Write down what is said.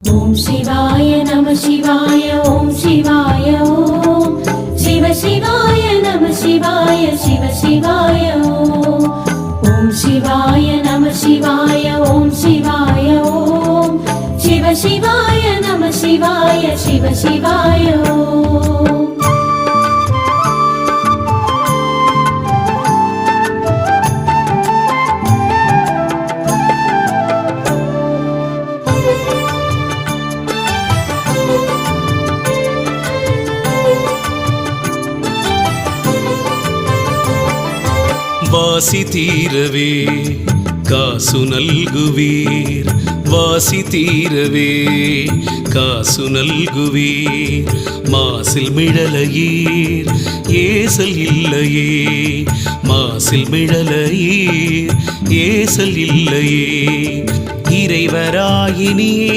ஓம் சிவாய நம சிவாய ஓம் சிவாய ஓம் சிவ சிவாய நம சிவாய சிவ சிவாய ஓம் சிவாய நம சிவாய ஓம் சிவாய ஓம் சிவ சிவாய நம சிவாய சிவ சிவாய ஓம் வாசி தீரவே காசு நல்குவீர், வாசி தீரவே காசு நல்குவீர். மாசில் மிழலையீர் ஏசல் இல்லையே, மாசில் மிழலையீர் ஏசல் இல்லையே. இறைவராயினியே